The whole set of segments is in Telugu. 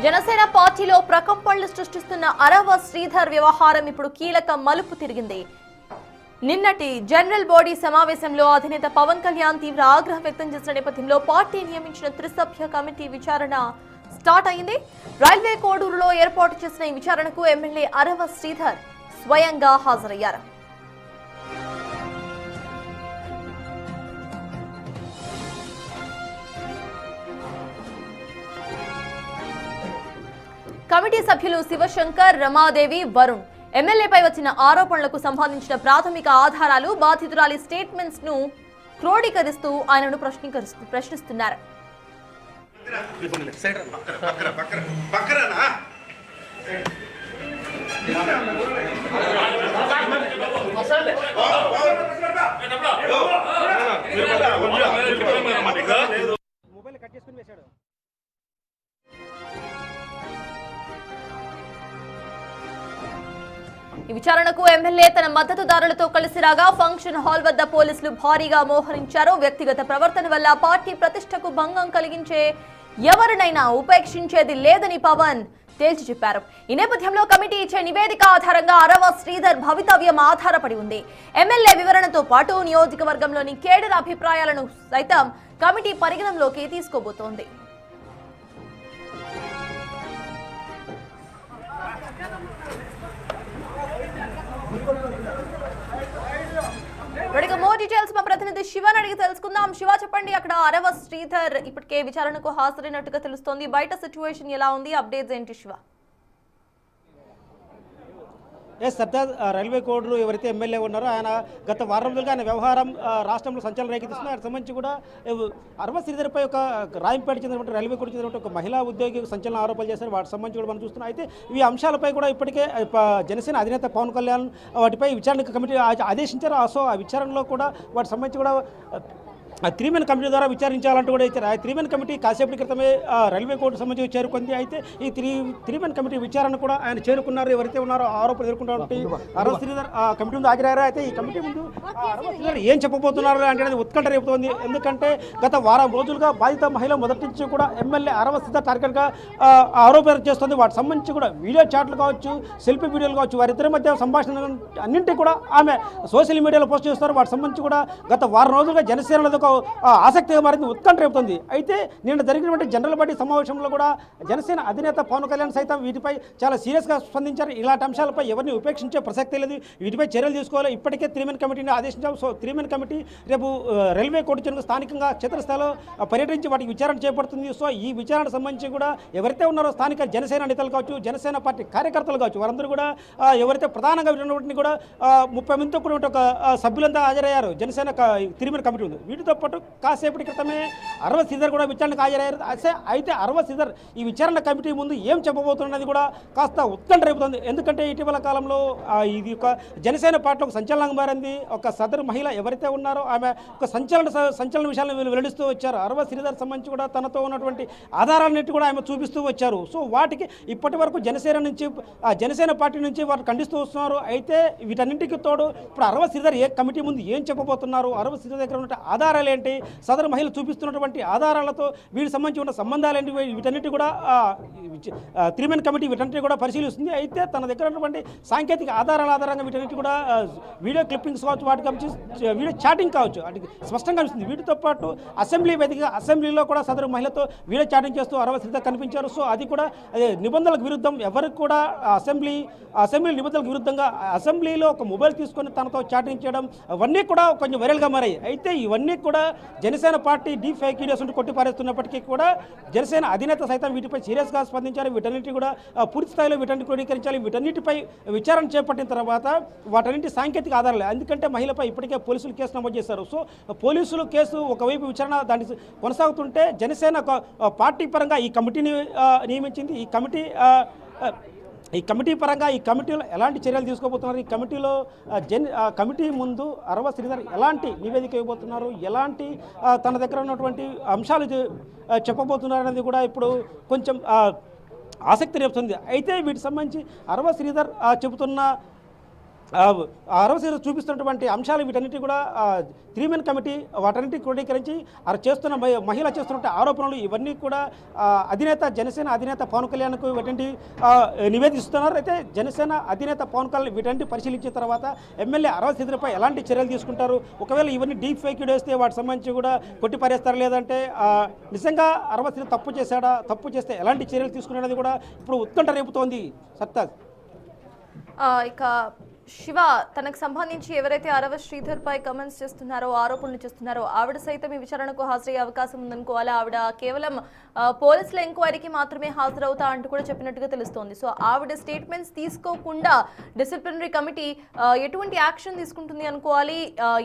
జనసేన పార్టీలో ప్రకంపనలు సృష్టిస్తున్న అరవ శ్రీధర్ వ్యవహారం ఇప్పుడు కీలక మలుపు తిరిగింది. నిన్నటి జనరల్ బాడీ సమావేశంలో అధినేత పవన్ కళ్యాణ్ తీవ్ర ఆగ్రహం వ్యక్తం చేసిన నేపథ్యంలో పార్టీ నియమించిన త్రిసభ్య కమిటీ విచారణ స్టార్ట్ అయింది. రైల్వే కోడూరులో ఏర్పాటు చేసిన ఈ విచారణకు ఎమ్మెల్యే అరవ శ్రీధర్ స్వయంగా హాజరయ్యారు. కమిటీ సభ్యులు శివశంకర్, రమాదేవి, వరుణ్ ఎమ్మెల్యేపై వచ్చిన ఆరోపణలకు సంబంధించిన ప్రాథమిక ఆధారాలు, బాధితురాలి స్టేట్మెంట్స్ ను క్రోడీకరిస్తూ ఆయనను ప్రశ్నిస్తున్నారు. ఈ విచారణకు ఎమ్మెల్యే తన మద్దతుదారులతో కలిసి రాగా ఫంక్షన్ హాల్ వద్ద పోలీసులు భారీగా మోహరించారు. వ్యక్తిగత ప్రవర్తన వల్ల పార్టీ ప్రతిష్టకు భంగం కలిగించే ఎవరినైనా ఉపేక్షించేది లేదని పవన్ తేల్చి చెప్పారు. ఈ నేపథ్యంలో కమిటీ ఇచ్చే నివేదిక ఆధారంగా అరవ శ్రీధర్ భవితవ్యం ఆధారపడి ఉంది. ఎమ్మెల్యే వివరణతో పాటు నియోజకవర్గంలోని కేడర్ అభిప్రాయాలను సైతం కమిటీ పరిగణనలోకి తీసుకోబోతోంది. మోర్ డీటెయిల్స్ మా ప్రతినిధి శివని అడిగి తెలుసుకుందాం. శివ, చెప్పండి, అక్కడ అరవ శ్రీధర్ ఇప్పటికే విచారణకు హాజరైనట్టుగా తెలుస్తోంది. బయట సిచ్యువేషన్ ఎలా ఉంది? అప్డేట్స్ ఏంటి శివ? సర్దార్ రైల్వే కోడూరు ఎవరైతే ఎమ్మెల్యే ఉన్నారో ఆయన గత వారం రోజులుగా ఆయన వ్యవహారం రాష్ట్రంలో సంచలనం రేకెత్తిస్తున్నారు. ఆయన సంబంధించి కూడా అరవ శ్రీధర్పై ఒక రాయంపేట చెందినటువంటి రైల్వే కోడూరు చెందినటువంటి ఒక మహిళా ఉద్యోగి సంచలన ఆరోపణలు చేశారు. వాటి సంబంధించి కూడా మనం చూస్తున్నాం. అయితే ఈ అంశాలపై కూడా ఇప్పటికే జనసేన అధినేత పవన్ కళ్యాణ్ వాటిపై విచారణ కమిటీ ఆదేశించారు. సో ఆ విచారణలో కూడా వాటి సంబంధించి కూడా త్రీమెన్ కమిటీ ద్వారా విచారించాలంటూ కూడా ఇచ్చారు. ఆ త్రీమెన్ కమిటీ కాసేపటి క్రితమే రైల్వే కోర్టు సంబంధించి చేరుకుంది. అయితే ఈ త్రీమెన్ కమిటీ విచారణ కూడా ఆయన చేరుకున్నారు. ఎవరైతే ఉన్నారో ఆరోపణలు ఎదుర్కొన్నటువంటి అరవ శ్రీధర్ కమిటీ ముందు హాజరయ్యారు. అయితే ఈ కమిటీ ముందు అరవ శ్రీధర్ ఏం చెప్పబోతున్నారు అంటే ఉత్కంఠ రేపుతోంది. ఎందుకంటే గత వారం రోజులుగా బాధిత మహిళ మొదటి నుంచి కూడా ఎమ్మెల్యే అరవ శ్రీధర్ టార్గెట్గా ఆరోపణలు చేస్తుంది. వాటి సంబంధించి కూడా వీడియో చాట్లు కావచ్చు, సెల్ఫీ వీడియోలు కావచ్చు, వారిద్దరి మధ్య సంభాషణ అన్నింటినీ కూడా ఆమె సోషల్ మీడియాలో పోస్ట్ చేస్తారు. వాటి సంబంధించి కూడా గత వారం రోజులుగా జనసేనలో ఆసక్తిగా మారింది, ఉత్కంఠ రేపుతుంది. అయితే నిన్న జరిగినటువంటి జనరల్ బాడీ సమావేశంలో కూడా జనసేన అధినేత పవన్ కళ్యాణ్ సైతం వీటిపై చాలా సీరియస్గా స్పందించారు. ఇలాంటి అంశాలపై ఎవరిని ఉపేక్షించే ప్రసక్తే లేదు, వీటిపై చర్యలు తీసుకోవాలి. ఇప్పటికే త్రీమెన్ కమిటీని ఆదేశించాం. సో త్రీమెన్ కమిటీ రేపు రైల్వే కోర్టు చెందిన స్థానికంగా క్షేత్రస్థాయిలో పర్యటించి వాటికి విచారణ చేపడుతుంది. సో ఈ విచారణ సంబంధించి కూడా ఎవరైతే ఉన్నారో స్థానిక జనసేన నేతలు కావచ్చు, జనసేన పార్టీ కార్యకర్తలు కావచ్చు, వారందరూ కూడా ఎవరైతే ప్రధానంగా ఉన్నటువంటి కూడా 30 మందితో కూడా ఒక సభ్యులంతా హాజరయ్యారు జనసేన త్రీమెన్ కమిటీ ఉంది. వీటితో పాటు కాసేపటి క్రితమే అరవ శ్రీధర్ కూడా విచారణకు హాజరయ్యారు. అయితే అరవ శ్రీధర్ ఈ విచారణ కమిటీ ముందు ఏం చెప్పబోతున్నది కూడా కాస్త ఉత్కంఠ రేపుతుంది. ఎందుకంటే ఇటీవల కాలంలో ఇది ఒక జనసేన పార్టీలో ఒక సంచలనంగా మారింది. ఒక సదరు మహిళ ఎవరైతే ఉన్నారో ఆమె ఒక సంచలన విషయాలను వెల్లడిస్తూ వచ్చారు. అరవ శ్రీధర్ సంబంధించి కూడా తనతో ఉన్నటువంటి ఆధారాలన్నిటి కూడా ఆమె చూపిస్తూ వచ్చారు. సో వాటికి ఇప్పటి వరకు జనసేన పార్టీ నుంచి వారు ఖండిస్తూ వస్తున్నారు. అయితే వీటన్నింటికి తోడు ఇప్పుడు అరవ శ్రీధర్ కమిటీ ముందు ఏం చెప్పబోతున్నారు, అరవ శ్రీధర్ దగ్గర ఉన్న ఆధారాలు ఏంటి, సదరు మహిళలు చూపిస్తున్నటువంటి ఆధారాలతో వీటికి సంబంధించి ఉన్న సంబంధాలు ఏంటి, వీటన్నిటి కూడా త్రీమెన్ కమిటీ వీటన్నిటి కూడా పరిశీలిస్తుంది. అయితే తన దగ్గర ఉన్నటువంటి సాంకేతిక ఆధారాల ఆధారంగా వీటన్నిటి కూడా వీడియో క్లిప్పింగ్స్ కావచ్చు, వాటికి వీడియో చాటింగ్ కావచ్చు, వాటికి స్పష్టంగా కనిపిస్తుంది. వీటితో పాటు అసెంబ్లీలో కూడా సదరు మహిళతో వీడియో చాటింగ్ చేస్తూ అరవ శ్రీధర్ కనిపించారు. సో అది కూడా నిబంధనలకు విరుద్ధం. ఎవరికి కూడా అసెంబ్లీ నిబంధనలకు విరుద్ధంగా అసెంబ్లీలో ఒక మొబైల్ తీసుకొని తనతో చాటింగ్ చేయడం అవన్నీ కూడా కొంచెం వైరల్గా మారాయి. అయితే ఇవన్నీ కూడా Janasena party deep fake videos ఉంటూ కొట్టిపారేస్తున్నప్పటికీ కూడా జనసేన అధినేత సైతం వీటిపై సీరియస్గా స్పందించారు. వీటన్నిటి కూడా పూర్తి స్థాయిలో వీటన్నిటి క్రోడీకరించాలి. వీటన్నిటిపై విచారణ చేపట్టిన తర్వాత వాటన్నింటి సాంకేతిక ఆధారాలు, ఎందుకంటే మహిళపై ఇప్పటికే పోలీసులు కేసు నమోదు చేశారు. సో పోలీసులు కేసు ఒకవైపు విచారణ దాన్ని కొనసాగుతుంటే జనసేన పార్టీ పరంగా ఈ కమిటీని నియమించింది. ఈ కమిటీ పరంగా ఈ కమిటీలో ఎలాంటి చర్యలు తీసుకోబోతున్నారు, ఈ కమిటీలో కమిటీ ముందు అరవ శ్రీధర్ ఎలాంటి నివేదిక ఇవ్వబోతున్నారు, ఎలాంటి తన దగ్గర ఉన్నటువంటి అంశాలు చెప్పబోతున్నారు అనేది కూడా ఇప్పుడు కొంచెం ఆసక్తి రేపుతుంది. అయితే వీటికి సంబంధించి అరవ శ్రీధర్ చెబుతున్న అరవసీలు చూపిస్తున్నటువంటి అంశాలు వీటన్నిటి కూడా 3 మెన్ కమిటీ వాటన్నిటి క్రోడీకరించి చేస్తున్న మహిళ చేస్తున్న ఆరోపణలు ఇవన్నీ కూడా అధినేత జనసేన అధినేత పవన్ కళ్యాణ్కు వీటంటి నివేదిస్తున్నారు. అయితే జనసేన అధినేత పవన్ కళ్యాణ్ వీటంటి పరిశీలించిన తర్వాత ఎమ్మెల్యే అరవసీలపై ఎలాంటి చర్యలు తీసుకుంటారు, ఒకవేళ ఇవన్నీ డీప్ ఫేక్ వేస్తే వాటికి సంబంధించి కూడా కొట్టి పారేస్తారు, లేదంటే నిజంగా అరవసీలు తప్పు చేశాడా, తప్పు చేస్తే ఎలాంటి చర్యలు తీసుకునేది కూడా ఇప్పుడు ఉత్కంఠ రేపుతోంది. సత్తాజ్ ఇక శివ, తనకు సంబంధించి ఎవరైతే అరవ శ్రీధర్ పై కమెంట్స్ చేస్తున్నారో, ఆరోపణలు చేస్తున్నారో, ఆవిడ సైతం ఈ విచారణకు హాజరయ్యే అవకాశం ఉందనుకోవాలి. ఆవిడ కేవలం పోలీసుల ఎంక్వైరీకి మాత్రమే హాజరవుతా అంటూ కూడా చెప్పినట్టుగా తెలుస్తోంది. సో ఆవిడ స్టేట్మెంట్స్ తీసుకోకుండా డిసిప్లినరీ కమిటీ ఎటువంటి యాక్షన్ తీసుకుంటుంది అనుకోవాలి,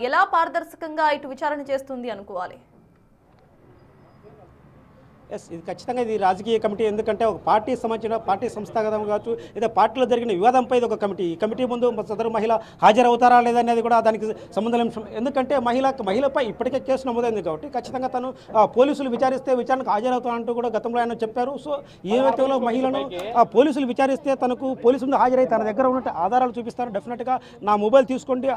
ఎలా పారదర్శకంగా ఇటు విచారణ చేస్తుంది అనుకోవాలి? ఇది ఖచ్చితంగా ఇది రాజకీయ కమిటీ, ఎందుకంటే ఒక పార్టీ సంబంధించిన పార్టీ సంస్థాగతం కావచ్చు, లేదా పార్టీలో జరిగిన వివాదంపై ఇది ఒక కమిటీ. ఈ కమిటీ ముందు సదరు మహిళ హాజరవుతారా లేదనేది కూడా దానికి సంబంధం లేదు. ఎందుకంటే మహిళపై ఇప్పటికే కేసు నమోదైంది కాబట్టి ఖచ్చితంగా తను పోలీసులు విచారిస్తే విచారణకు హాజరవుతానంటూ కూడా గతంలో ఆయన చెప్పారు. సో ఏ వ్యక్తిలో మహిళను పోలీసులు విచారిస్తే తనకు పోలీసు ముందు హాజరై తన దగ్గర ఉన్నట్టు ఆధారాలు చూపిస్తారు, డెఫినెట్గా నా మొబైల్ తీసుకోండి,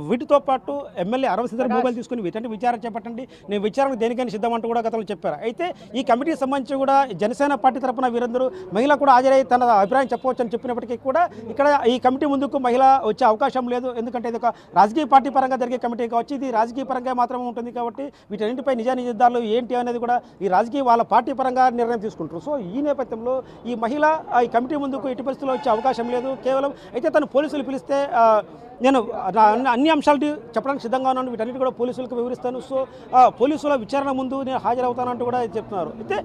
వీటితో పాటు ఎమ్మెల్యే అరవసీధర్ మొబైల్ తీసుకుని వీటంటే విచారణ చేపట్టండి, నేను విచారణకు దేనికైనా సిద్ధమంటూ కూడా గతంలో చెప్పారు. అయితే ఈ కమిటీకి సంబంధించి కూడా జనసేన పార్టీ తరఫున వీరందరూ మహిళ కూడా హాజరై తన అభిప్రాయం చెప్పవచ్చు అని చెప్పినప్పటికీ కూడా ఇక్కడ ఈ కమిటీ ముందుకు మహిళ వచ్చే అవకాశం లేదు. ఎందుకంటే ఇది ఒక రాజకీయ పార్టీ పరంగా జరిగే కమిటీ కావచ్చు, ఇది రాజకీయ పరంగా మాత్రమే ఉంటుంది కాబట్టి వీటన్నింటిపై నిజానిర్ధారాలు ఏంటి అనేది కూడా ఈ రాజకీయ వాళ్ళ పార్టీ పరంగా నిర్ణయం తీసుకుంటారు. సో ఈ నేపథ్యంలో ఈ మహిళ ఈ కమిటీ ముందుకు ఎట్టి పరిస్థితుల్లో వచ్చే అవకాశం లేదు. కేవలం అయితే తను పోలీసులు పిలిస్తే నేను అన్ని అంశాలు చెప్పడానికి సిద్ధంగా ఉన్నాను, వీటన్నిటి కూడా పోలీసులకు వివరిస్తాను, సో పోలీసుల విచారణ ముందు నేను హాజరవుతానంటూ కూడా చెప్తున్నారు. అయితే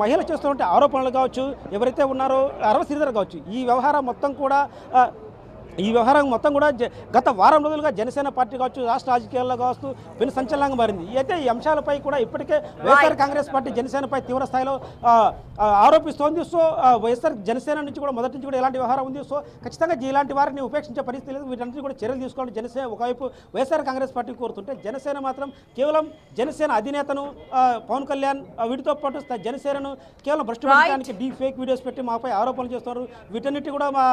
మహిళ చేస్తున్నటువంటి ఆరోపణలు కావచ్చు, ఎవరైతే ఉన్నారో అరవసీధర్ కావచ్చు, ఈ వ్యవహారం మొత్తం కూడా గత వారం రోజులుగా జనసేన పార్టీ కావచ్చు, రాష్ట్ర రాజకీయాల్లో కావచ్చు పెను సంచలనంగా మారింది. అయితే ఈ అంశాలపై కూడా ఇప్పటికే వైఎస్ఆర్ కాంగ్రెస్ పార్టీ జనసేనపై తీవ్ర స్థాయిలో ఆరోపిస్తోంది. సో వైఎస్ఆర్ జనసేన నుంచి కూడా మొదటి నుంచి కూడా ఇలాంటి వ్యవహారం ఉంది. సో ఖచ్చితంగా ఇలాంటి వారిని ఉపేక్షించే పరిస్థితి లేదు, వీటన్నిటి కూడా చర్యలు తీసుకోవాలి. జనసేన ఒకవైపు వైఎస్ఆర్ కాంగ్రెస్ పార్టీ కోరుతుంటే జనసేన మాత్రం కేవలం జనసేన అధినేతను పవన్ కళ్యాణ్ వీటితో పాటు జనసేనను కేవలం భ్రష్టు పట్టడానికి డీప్ ఫేక్ వీడియోస్ పెట్టి మాపై ఆరోపణలు చేస్తున్నారు. వీటన్నిటి కూడా మా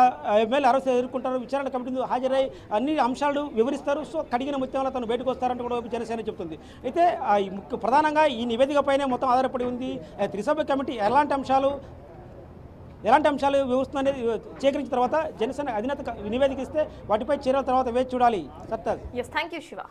ఎమ్మెల్యే అరవసీధర్ ఎదుర్కొంటారు, విచారణ కమిటీ హాజరై అన్ని అంశాలు వివరిస్తారు. సో కడిగిన ముత్యంలో తను బయటకు వస్తారంటూ కూడా జనసేన చెప్తుంది. అయితే ప్రధానంగా ఈ నివేదికపైనే మొత్తం ఆధారపడి ఉంది. త్రిసభ్య కమిటీ ఎలాంటి అంశాలు వివరిస్తుంది అనేది సేకరించిన తర్వాత జనసేన అధినేత నివేదిక ఇస్తే వాటిపై చర్యల తర్వాత వేచి చూడాలి. సత్తా. Thank you Shiva.